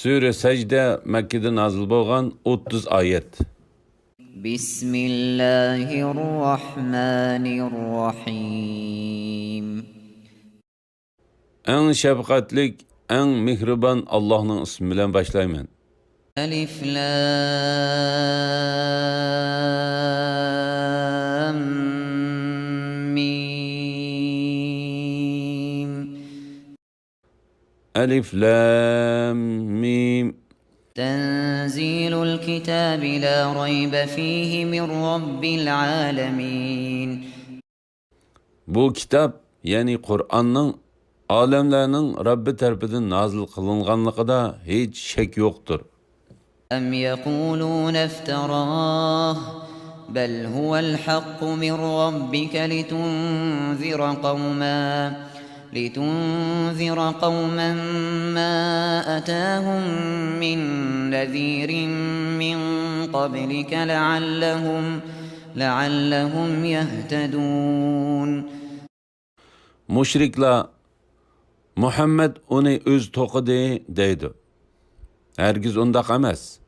Sure Secde Mekke'de nazil bo'lgan 30 oyat. Bismillahirrahmanirrahim. Eng shafqatlik, eng mehribon Allohning ismi bilan boshlayman. Alif Lam Mim. Alif Lam Mim. تنزيل الكتاب لا ريب فيه من رب العالمين. Bu kitap, yani Kur'an'ın alemlerinin Rabbi tarafından nazil kılınganlıkta hiç şek yoktur. أم يقولون افتراه بل هو الحق من ربك لتنذر قوما ما أتاهم من نذير من قبلك لعلهم يهتدون. Müşrikler Muhammed onu öz toqidi deydi. Hergiz undaq emas.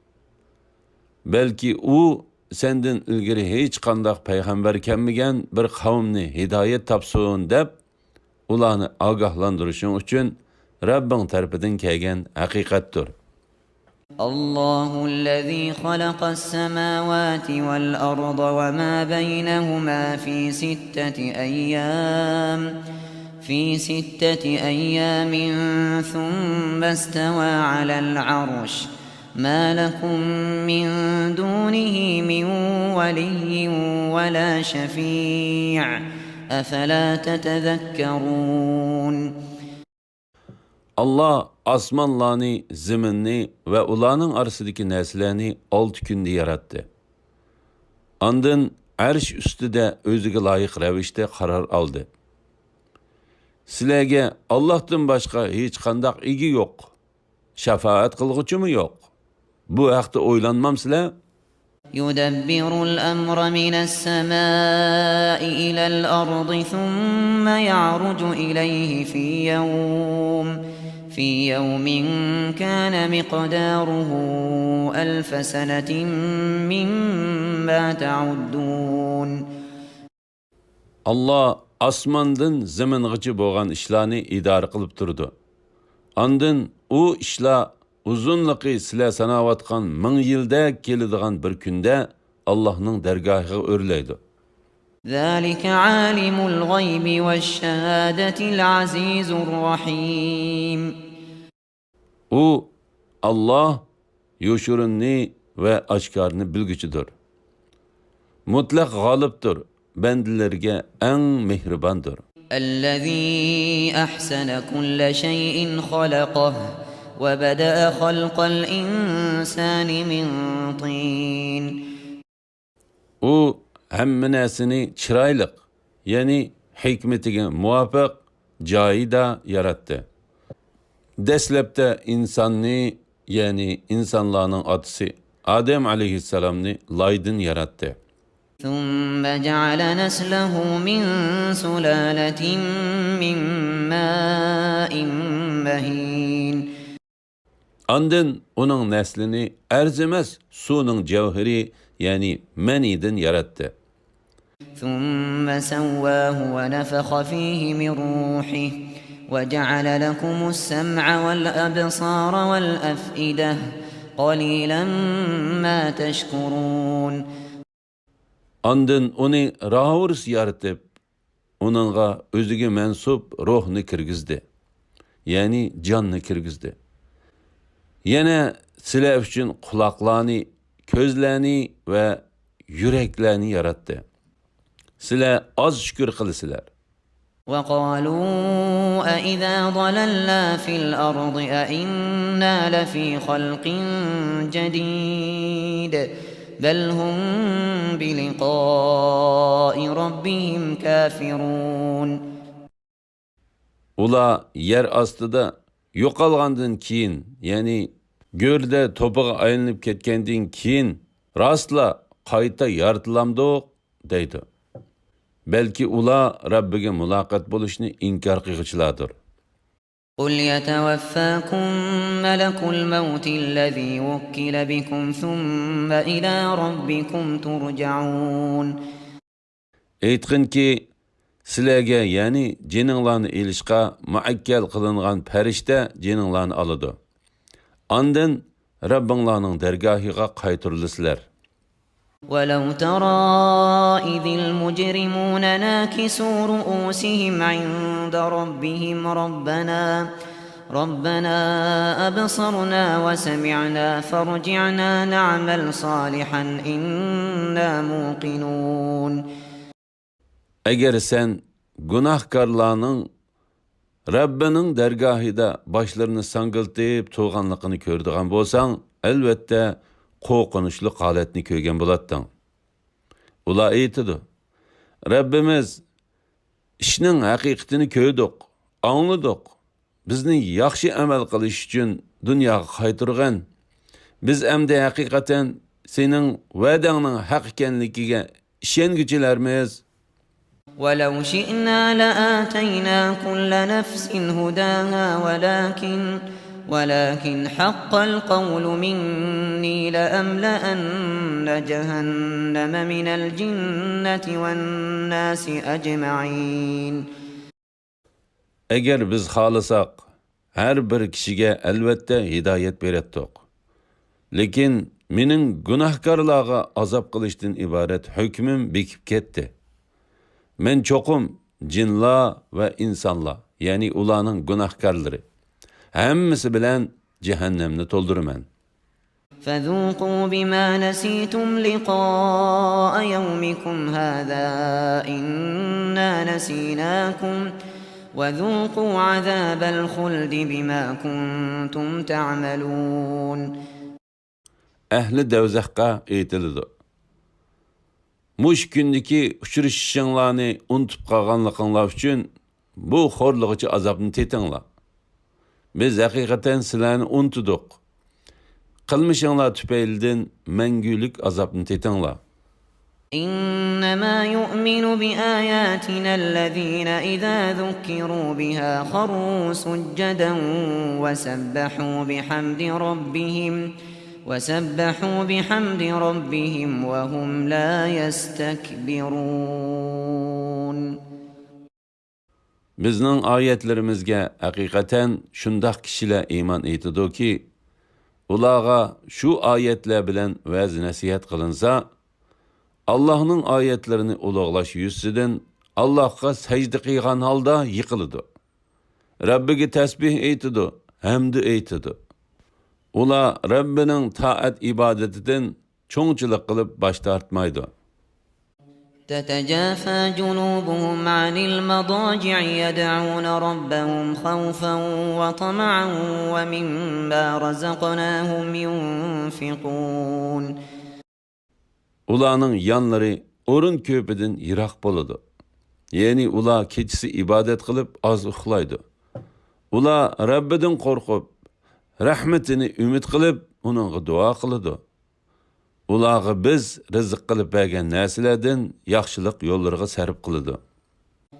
Belki u senden ilgiri hiç qandaq peygamber kelmegen bir kavmni hidayet tapsın deb ularni agahlandırışın üçün Rabbin tarafından kelgan haqiqatdir. Allahu'llezî halaqas-semâvâti vel-arda ve mâ beynehumâ في ستة أيام ثم استوى على العرش ما لكم من دونه من ولي ولا شفيع أفلا تتذكرون. Allah asmanlarını, ziminni ve ulanın arasındaki neslerini 6 günde yarattı. Andın arş üstüde özüge layık revişte karar aldı. Sizlerge Allah'tan başka hiç kandak igi yok. Şefaat kılgıcı mı yok? Bu haqda oylanmam sizler? يُدَبِّرُ الْأَمْرَ مِنَ السَّمَاءِ إِلَى الْأَرْضِ ثُمَّ يَعْرُجُ إِلَيْهِ في يوم كان مقداره 1000 سنة مما تعدون. Allah asmandan ziming'ichi bo'lgan ishlarni idora qilib turdi. Andin u ishlar uzunliqi sizlar sanayotgan 1000 yilda keladigan bir kunda Allohning dargohiga o'rlaydi. ذلك عالم الغيب والشهادة العزيز الرحيم. U Allah yoshurunni ve aşkarını bilgüçüdür. Mutlaq g'olibdir, bendilerge en mehribandır. الذي أحسن كل شيء خلقه وبدأ خلق الإنسان من طين. U hamma narsani chiroyli, ya'ni hikmatiga muvofiq joyida yaratdi. Dastlabda insonni, ya'ni insonlarning otasi Adem alayhissalomni loydan yaratdi. ثم جعل نسله من سلالة من ماء مهين. Andın onun neslini erzemez suyun cevheri, yani meniden yarattı. ثم سواه ونفخ فيه من روحه وجعل لكم السمع والأبصار والأفئدة قليلا ما تشكرون. Andın onu rahurs yaratıp, onunla özüge mensup ruhunu kirgizdi. Yani canını kirgizdi. Yine sizler için kulaklarını, közlerini ve yüreklerini yarattı. Sizler az şükür kılısılar. وَقَالُوا أَإِذَا ضَلَلْنَا فِي الْأَرْضِ أَإِنَّا لَفِي خَلْقٍ جَدِيدٍ بَلْ هُمْ بِلِقَاءِ رَبِّهِمْ كَافِرُونَ. Ula yer astıda yo'qolgandan keyin, yani görde topuğa aylanıp ketkendan keyin rastla qayta yaratılamdık deydi. Belki ula Rabbiga muloqot bo'lishni inkor qilg'ichlardir. قل يتوفاكم ملك الموت الذي وكل بكم ثم إلى ربكم ترجعون. Aytqinki, sizlarga, ya'ni jininglarni ilishqa muakkal qilingan farishta jininglarni oladi. Ondan Rabbinglarning dargohiga qaytarilasizlar. ولو ترى إذ المجرمون ناكسوا رؤوسهم عند ربهم ربنا أبصرنا وسمعنا فارجعنا نعمل صالحا إنا موقنون. Eğer sen günahkarlarning Rabbining dergahida başlarını sangıltayıp turganligini ko'rdigan bo'lsang, albatta qo'rqinchli holatni ko'rgan bo'larding. Ular aytadi: Rabbimiz ishning haqiqatini ko'rdik, angladik. Bizni yaxshi amal qilish uchun dunyoga qaytargan. Biz endi haqiqatan sening va'dangning haq ekanligiga ishonguchilarmiz. ولو شئنا لآتينا كل نفس هداها ولكن حق القول مني لأملأن جهنم من الجنة والناس أجمعين. Eğer biz xalasak, her bir kişiye elbette hidayet berettik. Lekin mening günahkarlarga azap qilishdan ibaret hükmüm bekip ketdi. Men çokum jinlar ve insanlar, yani ularning günahkarları, hammasi bilan cehennemni to'ldiraman. فذوقوا بما نسيتم لقاء يومكم هذا إنا نسيناكم وذوقوا عذاب الخلد بما كنتم تعملون. Ehli devzaqqa aytiladi: Mush kundagi uchrashishinglarni unutib qolganliginglar uchun bu xo'rlig'ichi azobni tetinglar. Biz haqiqatan sizlarni unutdik. Qilmishinglar tufaylidan mangulik azobni tetinglar. إنما يؤمن بآياتنا الذين إذا ذكروا بها خروا سجدا وسبحوا بحمد ربهم وهم لا يستكبرون. Bizning oyatlarimizga haqiqatan shundoq kishilar iymon etadiki, ularga shu oyatlar bilan va'z nasihat qilinsa, Allohning oyatlarini ulug'lash yuzidan Allohga sajda qilgan holda yiqiladi. Rabbiga tasbih aytadi, hamd aytadi. Ular Rabbining taat ibadatidan cho'ngchilik qilib bosh tortmaydi. تتجافى جنوبهم عن المضاجع يدعون ربهم خوفا وطمعا ومما رزقناهم ينفقون. Ularning yanları o'rin ko'pidan yiroq bo'ladi. Ya'ni ular kechasi ibodat qilib oz uxlaydi. Ular Rabbidan qo'rqib, rahmatini umid qilib, uningga duo qiladi. Ularga biz rizq qilib bergan narsalardan yaxshilik yo'llariga sarf qiladi.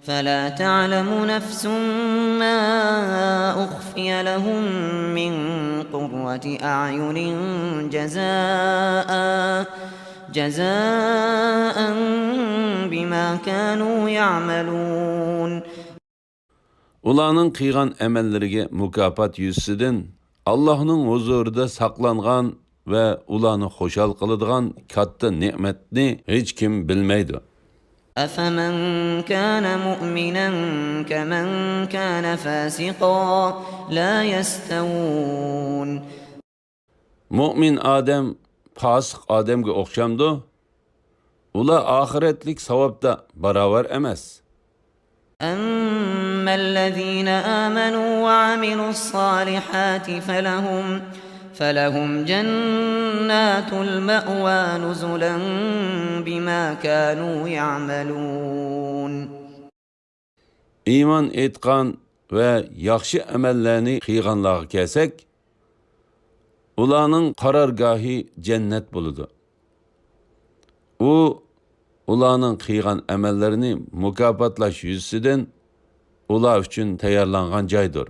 فلا تعلم نفس ما أخفي لهم من قرة أعين جزاء بما كانوا يعملون. Ularning qilgan amallariga mukofot yuzidan Allohning huzurida saqlangan ve ularni xo'shal qiladigan katta ne'matni hech kim bilmaydi. أفمن كان مؤمنا كمن كان فاسقا لا يستوون. Mu'min odam fosiq odamga o'xshamdi. Ular oxiratlik savobda barobar emas. أما الذين آمنوا وعملوا الصالحات فلهم جنات المأوى نزلا بما كانوا يعملون. İman etqan ve yaxshi amallarni qilganlarga kelsak, ularning qarorgohi jannat bo'ladi. U ularning qilgan amallarini mukofotlash yuzidan ular uchun tayyorlangan joydir.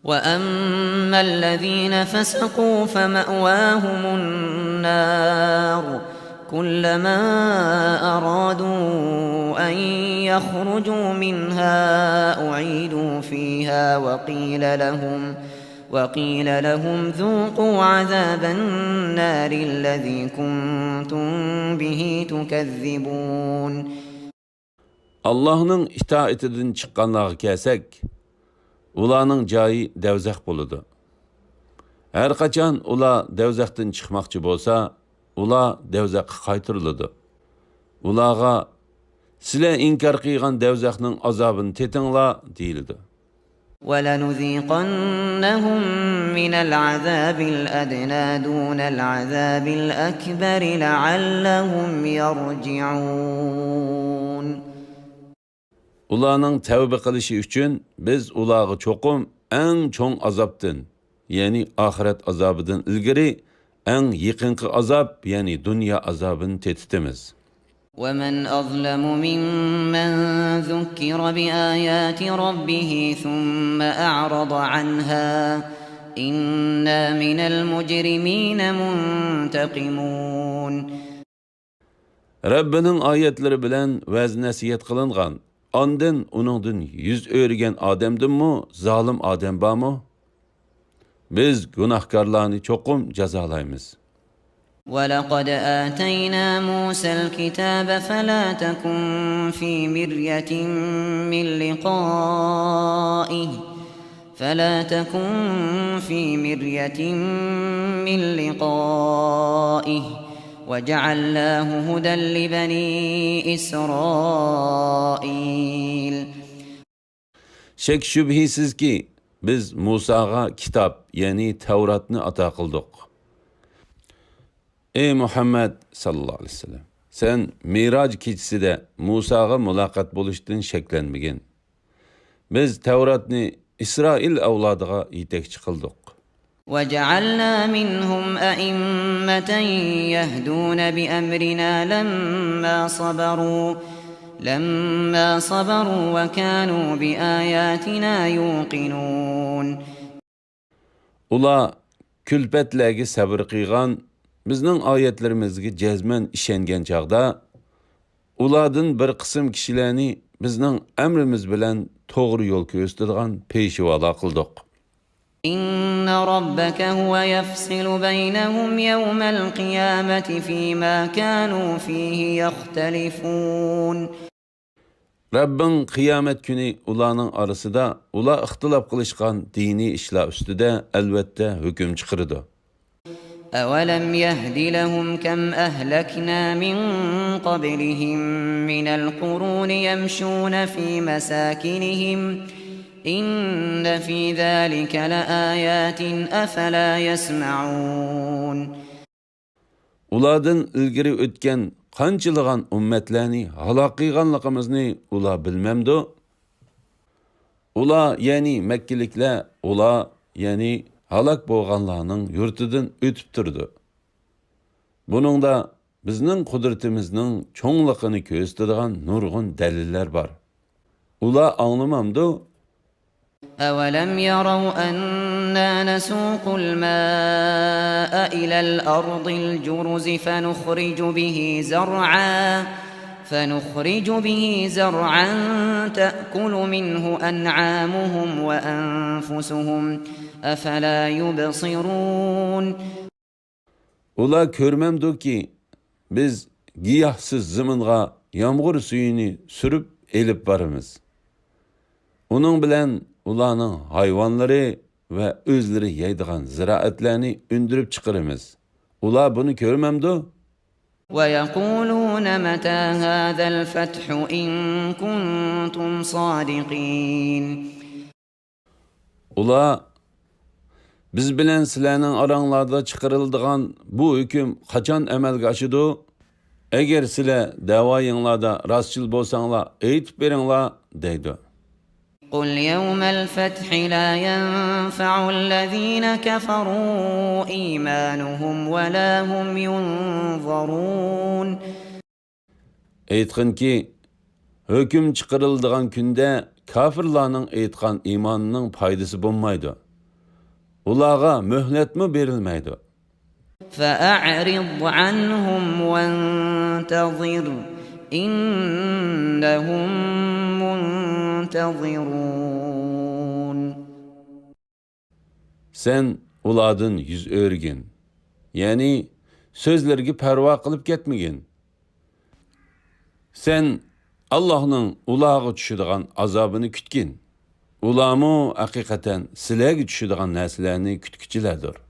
وأما الذين فسقوا فمأواهم النار كلما أرادوا أن يخرجوا منها أعيدوا فيها وقيل لهم ذوقوا عذاب النار الذي كنتم به تكذبون. Allah'ın itaatidan çıqqanlarga kelsak, ularning joyi davzax bo'ladi. Har qachon ular davzaxdan chiqmoqchi bo'lsa, ular davzaqqa qaytariladi. Ularga sizlar inkor qilgan davzaxning azobini tetinglar deyildi. وَلَنُذِيقَنَّهُم مِّنَ الْعَذَابِ الْأَدْنَىٰ دُونَ الْعَذَابِ الْأَكْبَرِ لَعَلَّهُمْ يَرْجِعُونَ. Ularning tavba qilishi uchun biz ularga cho'qim eng cho'ng azobdan, ya'ni oxirat azobidan ilgari eng yaqinqi azob, ya'ni dunyo azobini tetitamiz. وَمَنْ أَظْلَمُ مِمَّنْ ذُكِّرَ بِآيَاتِ رَبِّهِ ثُمَّ أَعْرَضَ عَنْهَا إِنَّا مِنَ الْمُجْرِمِينَ مُنْتَقِمُونَ. Rabbinin ayetleri bilen vaz nasihat kılıngan, andın onundan yüz örgen ademdinmi, zalim adem barmı? Biz günahkarlarını çokum cezalayımız. وَلَقَدْ آتَيْنَا مُوسَى الْكِتَابَ فَلَا تَكُنْ فِي مِرْيَةٍ مِّن لِقَائِهِ وَجَعَلْنَاهُ هُدًى لِبَنِي إِسْرَائِيلَ. Şek şübhisiz ki biz Musa'ga kitap, yani Tevrat'ını ata kıldık. Ey Muhammed sallallahu aleyhi ve sellem, sen Mirac keçiside Musa'ga mulakat buluştun şeklenmegin. Biz Tevrat'ını İsrail avladıga yetekçi kıldık. وَجَعَلْنَا مِنْهُمْ أَئِمَّةً يَهْدُونَ بِأَمْرِنَا لَمَّا صَبَرُوا وَكَانُوا بِآيَاتِنَا يُوقِنُونَ. Ula külpetlerge sabır kıygan, bizning ayetlerimizge cezmen işengen çağda, uladın bir kısım kişilerini bizning emrimiz bilen doğru yol köstürgen peşivala kıldık. إِنَّ رَبَّكَ هُوَ يَفْصِلُ بَيْنَهُمْ يَوْمَ الْقِيَامَةِ فِي مَا كَانُوا فِيهِ يَخْتَلِفُونَ. Rabbin kıyamet günü ulanın arasında ula ıhtılap kılışkan dini işler üstüde elbette hüküm çıkırdı. أَوَلَمْ يَهْدِ لَهُمْ كَمْ أَهْلَكْنَا مِنْ قَبْلِهِمْ مِنَ الْقُرُونِ يَمْشُونَ فِي مَسَاكِنِهِمْ إِنَّ فِي ذَٰلِكَ لَآيَاتٍ أَفَلَا يَسْمَعُونَ. Uladın ilgiri ötken qançılığan ümmetlerini halak qıyganlığımızını ula bilmemdi. Ula yani Mekkilikler, ula yani halak boğanlarının yurtudun ötüp durdu. Bunun da bizning kudretimizning çoğunluğunu köstürgen nurgun deliller var. Ula anlamamdı. أَوَلَمْ يَرَوْا أَنَّا نَسُوقُ الْمَاءَ إِلَى الْأَرْضِ الْجُرُزِ فَنُخْرِجُ بِهِ زَرْعًا تَأْكُلُ مِنْهُ أَنْعَامُهُمْ وَأَنْفُسُهُمْ أَفَلَا يُبْصِرُونَ. Ula körmemdi ki biz giyahsız zımınga yağmur suyunu sürüp elip varımız. Onun bilen ulanın hayvanları ve özleri yeydiğen ziraatlerini ündürüp çıkarımız. Ula bunu görmemdi. وَيَقُولُونَ مَتَى هَذَا الْفَتْحُ إِن كُنتُمْ صَادِقِينَ. Ula biz bilen sizlerinin aranlarda çıkarıldığan bu hüküm kaçan emelge aşıdı? Eğer sizler davayınlarda rastçıl bolsanlar eğitip berinler deydi. قُلْ يَوْمَ الْفَتْحِ لَا يَنْفَعُ الَّذ۪ينَ كَفَرُوا إِيمَانُهُمْ وَلَا هُمْ يُنْظَرُونَ. Eytkin ki, hüküm çıkarıldığan günde kafirlarının eytkan imanının paydası bulmaydı. Ulağa mühletmi berilmeydi. فأعرض عنهم وانتظر إنهم منتظرون. Sen uladın yüz örgin. Yani sözlergi perva kılıp ketmegin. Sen Allah'ın ulağı düşüdüğün azabını kütkin. Ulamı hakikaten silegi düşüdüğün neslerini kütküçilerdir.